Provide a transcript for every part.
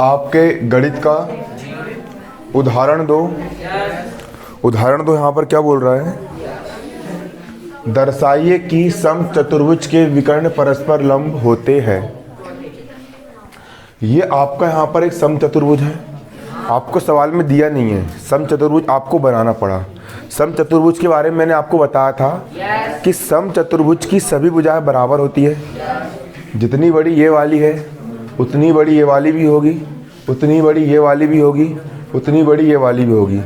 आपके गणित का उदाहरण दो। उदाहरण दो यहाँ पर क्या बोल रहा है? दर्शाइए कि समचतुर्भुज के विकर्ण परस्पर लंब होते हैं। ये आपका यहाँ पर एक समचतुर्भुज है, आपको सवाल में दिया नहीं है, समचतुर्भुज आपको बनाना पड़ा। समचतुर्भुज के बारे में मैंने आपको बताया था कि समचतुर्भुज की सभी भुजाएं बराबर होती है। जितनी बड़ी ये वाली है उतनी बड़ी ये वाली भी होगी, उतनी बड़ी ये वाली भी होगी, उतनी बड़ी ये वाली भी होगी।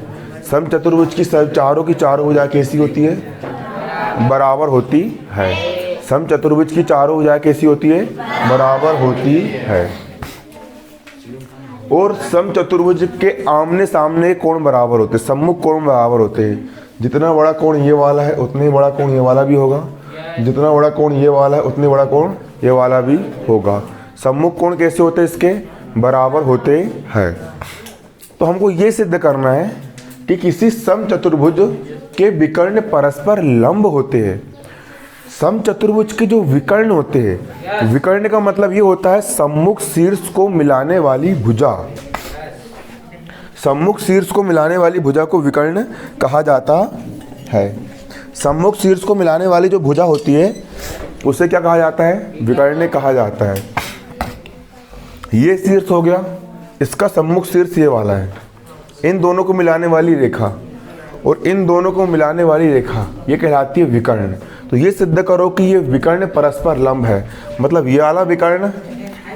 समचतुर्भुज की चारों की चारों भुजाएं कैसी होती है? बराबर होती है। समचतुर्भुज की चारों भुजाएं कैसी होती है? बराबर होती है। और समचतुर्भुज के आमने सामने कोण बराबर होते हैं, सम्मुख कोण बराबर होते हैं। जितना बड़ा कोण ये वाला है उतने ही बड़ा कोण ये वाला भी होगा, जितना बड़ा कोण ये वाला है उतने बड़ा कोण ये वाला भी होगा। सम्मुख कोण कैसे होते हैं? इसके बराबर होते हैं। तो हमको ये सिद्ध करना है कि किसी समचतुर्भुज के विकर्ण परस्पर लंब होते हैं। समचतुर्भुज के जो विकर्ण होते हैं, विकर्ण का मतलब ये होता है सम्मुख शीर्ष को मिलाने वाली भुजा। सम्मुख शीर्ष को मिलाने वाली भुजा को विकर्ण कहा जाता है। सम्मुख शीर्ष को मिलाने वाली जो भुजा होती है उसे क्या कहा जाता है? विकर्ण कहा जाता है। ये शीर्ष हो गया, इसका सम्मुख शीर्ष ये वाला है। इन दोनों को मिलाने वाली रेखा और इन दोनों को मिलाने वाली रेखा ये कहलाती है विकर्ण। तो ये सिद्ध करो कि ये विकर्ण परस्पर लंब है। मतलब ये वाला विकर्ण,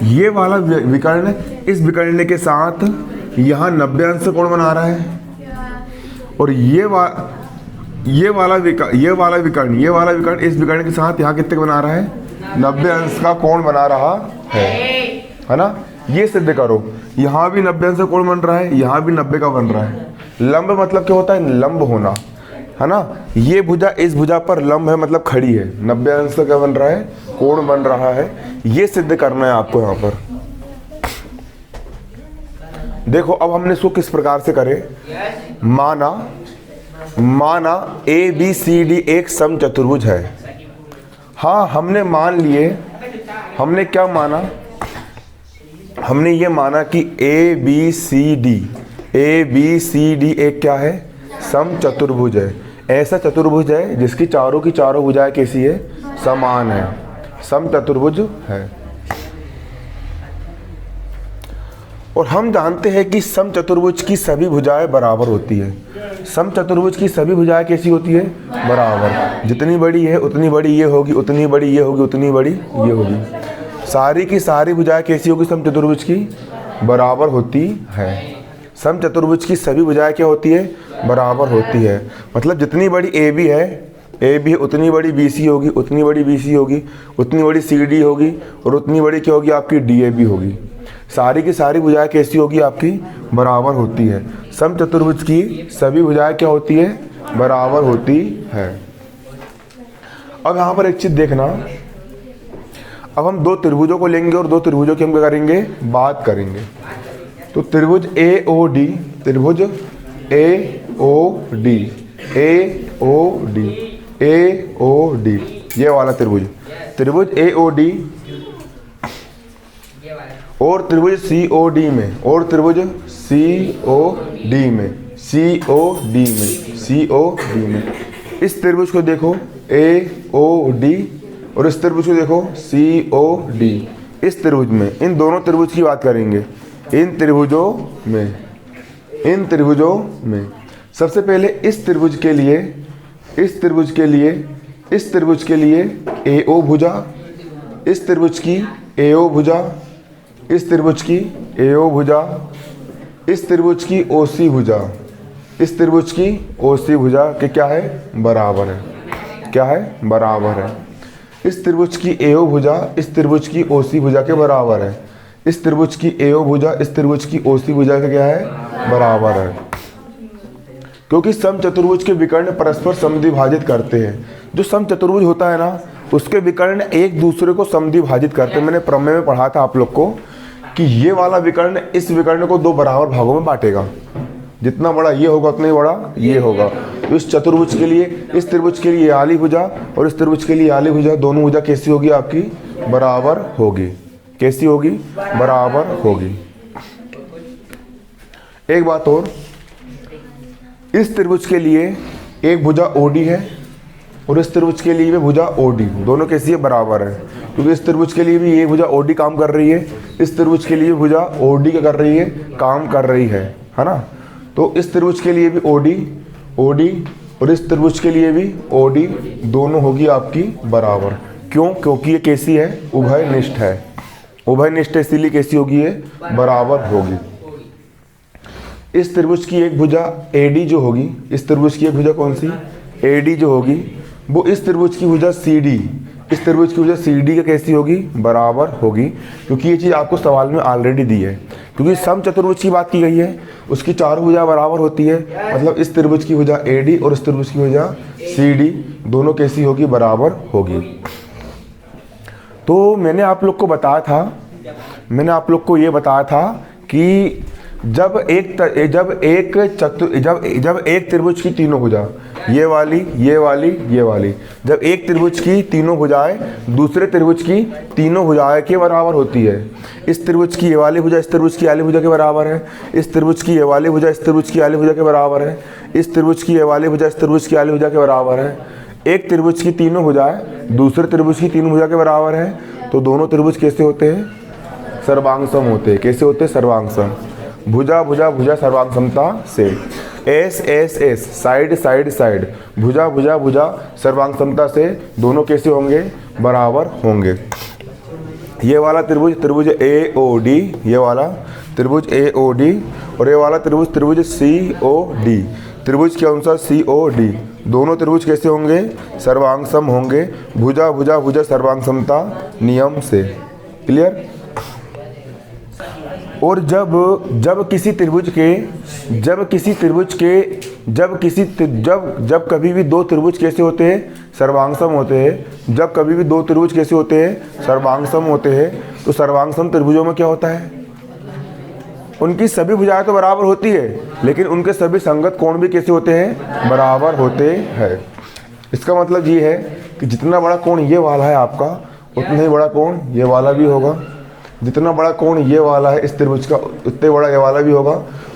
ये वाला विकर्ण इस विकर्ण के साथ यहाँ 90 अंश कोण बना रहा है, और ये वाला विकर्ण इस विकर्ण के साथ यहाँ कितने बना रहा है? 90 अंश का कोण बना रहा है ना? ये सिद्ध करो। यहाँ भी 90 अंश का कोण बन रहा है, यहाँ भी 90 का बन रहा है। लंब मतलब क्या होता है? लंब होना, है ना? ये भुजा इस भुजा पर लंब है, मतलब खड़ी है। 90 अंश का क्या बन रहा है? कोण बन रहा है। ये सिद्ध करना है आपको यहाँ पर। देखो अब हमने इसको किस प्रकार से करें। माना ABCD एक समचतुर्भुज है। हाँ, हमने मान लिए, हमने क्या माना? हमने ये माना कि ABCD एक क्या है? समचतुर्भुज है। ऐसा चतुर्भुज है जिसकी चारों की चारों भुजाएं कैसी है? समान है, समचतुर्भुज है। और हम जानते हैं कि समचतुर्भुज की सभी भुजाएं बराबर होती है। समचतुर्भुज की सभी भुजाएं कैसी होती है? बराबर। जितनी बड़ी है उतनी बड़ी ये होगी, उतनी बड़ी ये होगी, उतनी बड़ी ये होगी। सारी की सारी भुजाएं कैसी होगी? समचतुर्भुज की बराबर होती है। समचतुर्भुज की सभी भुजाएं क्या होती है? बराबर होती है। मतलब जितनी बड़ी AB है उतनी बड़ी BC होगी, उतनी बड़ी BC होगी, उतनी बड़ी CD होगी, और उतनी बड़ी क्या होगी? आपकी DAB होगी। सारी की सारी भुजाएं कैसी होगी? आपकी बराबर होती है। समचतुर्भुज की सभी भुजाएं क्या होती है? बराबर होती है। अब यहाँ पर एक चीज देखना, अब हम दो त्रिभुजों को लेंगे और दो त्रिभुजों की हम क्या करेंगे? बात करेंगे। तो त्रिभुज AOD, त्रिभुज AOD, ये वाला त्रिभुज AOD और त्रिभुज COD में, और त्रिभुज COD में इस त्रिभुज को देखो AOD और इस त्रिभुज को देखो COD। इस त्रिभुज में, इन दोनों त्रिभुज की बात करेंगे। इन त्रिभुजों में सबसे पहले इस त्रिभुज के लिए AO भुजा, इस त्रिभुज की AO भुजा, इस त्रिभुज की AO भुजा, इस त्रिभुज की OC भुजा, इस त्रिभुज की OC भुजा के क्या है? बराबर है। क्या है? बराबर है। इस त्रिभुज की AO भुजा इस त्रिभुज की OC भुजा के बराबर है। इस त्रिभुज की AO भुजा इस त्रिभुज की OC भुजा का क्या है? बराबर है। क्योंकि समचतुर्भुज के विकर्ण परस्पर समद्विभाजित करते हैं। जो समचतुर्भुज होता है ना, उसके विकर्ण एक दूसरे को समद्विभाजित करते हैं। मैंने प्रमेय में पढ़ा था आप लोग को कि ये वाला विकर्ण इस विकर्ण को दो बराबर भागों में बांटेगा। जितना बड़ा ये होगा उतना ही बड़ा ये होगा। तो इस चतुर्भुज के लिए, इस त्रिभुज के लिए आली भुजा और इस त्रिभुज के लिए आली भुजा, दोनों भुजा कैसी होगी आपकी? बराबर होगी। कैसी होगी? बराबर होगी। एक बात और, इस त्रिभुज के लिए एक भुजा ओडी है और इस त्रिभुज के लिए भी भुजा ओडी, दोनों कैसी है? बराबर है। क्योंकि इस त्रिभुज के लिए भी ये भुजा ओडी काम कर रही है, इस त्रिभुज के लिए भुजा ओडी क्या कर रही है? काम कर रही है ना। तो इस त्रिभुज के लिए भी ओडी ओडी और इस त्रिभुज के लिए भी ओडी, दोनों होगी आपकी बराबर। क्यों? क्योंकि ये कैसी है? उभयनिष्ठ है। उभयनिष्ठ इसीलिए कैसी होगी? ये बराबर होगी। इस त्रिभुज की एक भुजा एडी जो होगी, इस त्रिभुज की एक भुजा कौन सी? एडी जो होगी, वो इस त्रिभुज की भुजा सीडी, इस त्रिभुज की भुजा सीडी का कैसी होगी? बराबर होगी। क्योंकि ये चीज़ आपको सवाल में ऑलरेडी दी है। क्योंकि सम चतुर्भुज की बात की गई है, उसकी चारों भुजा बराबर होती है, मतलब इस त्रिभुज की भुजा एडी और इस त्रिभुज की भुजा सीडी, दोनों कैसी होगी? बराबर होगी। तो मैंने आप लोग को बताया था, मैंने आप लोग को ये बताया था कि जब एक त्रिभुज की तीनों भुजा, ये वाली ये वाली ये वाली, जब एक त्रिभुज की तीनों भुजाएं दूसरे त्रिभुज की तीनों भुजाएं के बराबर होती है, इस त्रिभुज की ये वाली भुजा इस त्रिभुज की आली भुजा के बराबर है, इस त्रिभुज की ये वाली भुजा इस त्रिभुज की आली भुजा के बराबर है, इस त्रिभुज की ये वाली भुजा इस त्रिभुज की आली भुजा के बराबर है, एक त्रिभुज की तीनों भुजाएं दूसरे त्रिभुज की तीनों भुजा के बराबर है, तो दोनों त्रिभुज कैसे होते हैं? सर्वांगसम होते हैं। कैसे होते हैं? सर्वांगसम। भुजा भुजा भुजा सर्वांगसमता से, S S S, side side side, भुजा भुजा भुजा सर्वांगसमता से, दोनों कैसे होंगे? बराबर होंगे। ये वाला त्रिभुज, त्रिभुज ए ओ डी, ये वाला त्रिभुज ए ओ डी और ये वाला त्रिभुज, त्रिभुज सी ओ डी, त्रिभुज के अनुसार सी ओ डी, दोनों त्रिभुज कैसे होंगे? सर्वांगसम होंगे। भुजा भुजा भुजा सर्वांगसमता नियम से। क्लियर? और जब किसी त्रिभुज के जब कभी भी दो त्रिभुज कैसे होते हैं? सर्वांगसम होते हैं। जब कभी भी दो त्रिभुज कैसे होते हैं? सर्वांगसम होते हैं। तो सर्वांगसम त्रिभुजों में क्या होता है? उनकी सभी भुजाएं तो बराबर होती है, लेकिन उनके सभी संगत कोण भी कैसे होते हैं? बराबर होते हैं। इसका मतलब ये है कि जितना बड़ा कोण ये वाला है आपका, उतना ही बड़ा कोण ये वाला भी होगा। जितना बड़ा कोण ये वाला है इस त्रिभुज का, उतने बड़ा ये वाला भी होगा।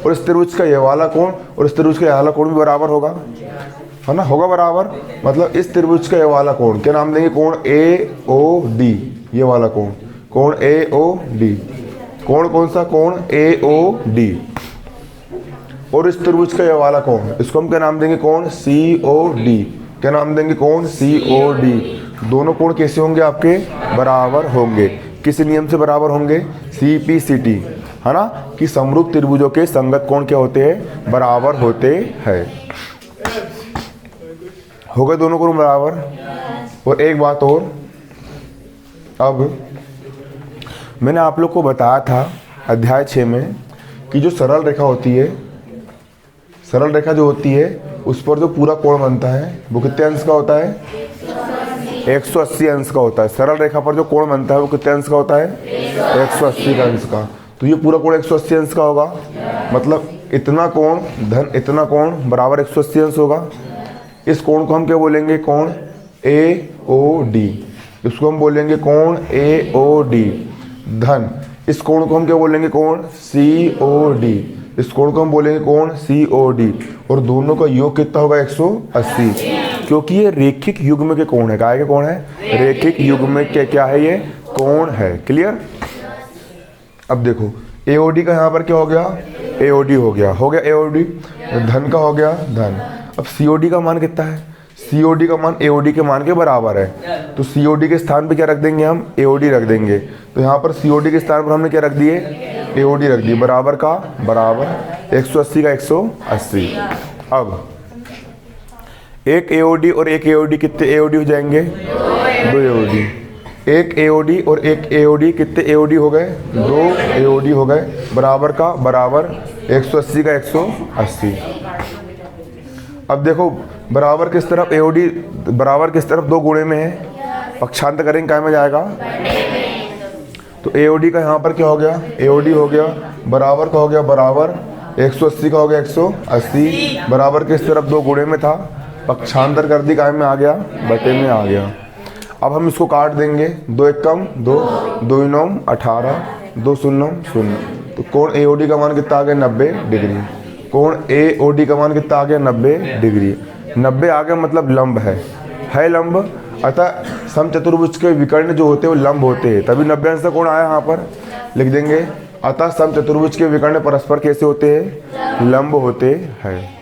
और इस त्रिभुज का ये वाला कोण और इस त्रिभुज का ये वाला कोण भी बराबर होगा, है ना? होगा बराबर। मतलब इस त्रिभुज का ये वाला कोण क्या नाम देंगे? कोण ए ओ डी, ये वाला कोण, कोण ए ओ डी। कोण कौन सा? कोण ए ओ डी। और इस त्रिभुज का ये वाला कोण, इसको हम क्या नाम देंगे? कोण सी ओ डी। क्या नाम देंगे? कोण सी ओ डी। दोनों कोण कैसे होंगे आपके? बराबर होंगे। किस नियम से बराबर होंगे? CPCT, है ना? कि समरूप त्रिभुजों के संगत कोण क्या होते हैं? बराबर होते हैं। हो गए दोनों कोण बराबर। और एक बात और, अब मैंने आप लोग को बताया था अध्याय 6 में कि जो सरल रेखा होती है, सरल रेखा जो होती है उस पर जो पूरा कोण बनता है वो कितने अंश का होता है? 180 अंश का होता है। सरल रेखा पर जो कोण बनता है वो कितने अंश का होता है? 180 का अंश का। तो ये पूरा कोण 180 अंश का होगा। मतलब इतना कोण धन इतना कोण बराबर 180 अंश होगा। इस कोण को हम क्या बोलेंगे? कोण AOD। इसको हम बोलेंगे कोण AOD धन। इस कोण को हम क्या बोलेंगे? कोण COD। इस कोण को हम बोलेंगे कोण COD। और दोनों का योग कितना होगा? 180। क्योंकि ये रेखिक युग्म के कोण है। काय के कोण है? रेखिक युग्म के क्या है? ये कोण है। क्लियर? अब देखो AOD का यहाँ पर क्या हो गया? AOD हो गया AOD। धन का हो गया धन। अब COD का मान कितना है? COD का मान AOD के मान के बराबर है। तो COD के स्थान पे क्या रख देंगे हम? AOD रख देंगे। तो यहाँ पर COD के स्थान पर हमने क्या रख दिए? AOD रख दिए। बराबर का बराबर 180 का 180। अब एक AOD और एक AOD कितने AOD हो जाएंगे? 2 AOD। एक AOD और एक AOD कितने AOD हो गए? 2 AOD हो गए। बराबर का बराबर 180 का 180। अब देखो बराबर किस तरफ AOD, बराबर किस तरफ 2 गुणे में है? पक्षांतर करेंगे क्या में जाएगा? तो AOD का यहाँ पर क्या हो गया? AOD हो गया। बराबर का हो गया बराबर 180 का हो गया 180 बराबर किस तरफ 2 गुणे में था, पक्षांतर कर दी, काय में आ गया, बटे में आ गया। अब हम इसको काट देंगे, 2 एक कम 2, 2 9 18, 2 0 0। तो कोण AOD का मान कितना आ गया 90 डिग्री। कोण AOD का मान कितना आ गया 90 डिग्री। 90 आ गया मतलब लंब है लंब, अतः समचतुर्भुज के विकर्ण जो होते हैं वो लंब होते हैं, तभी 90 अंश का कोण आया। यहाँ पर लिख देंगे, अतः समचतुर्भुज के विकर्ण परस्पर कैसे होते हैं, लंब होते हैं।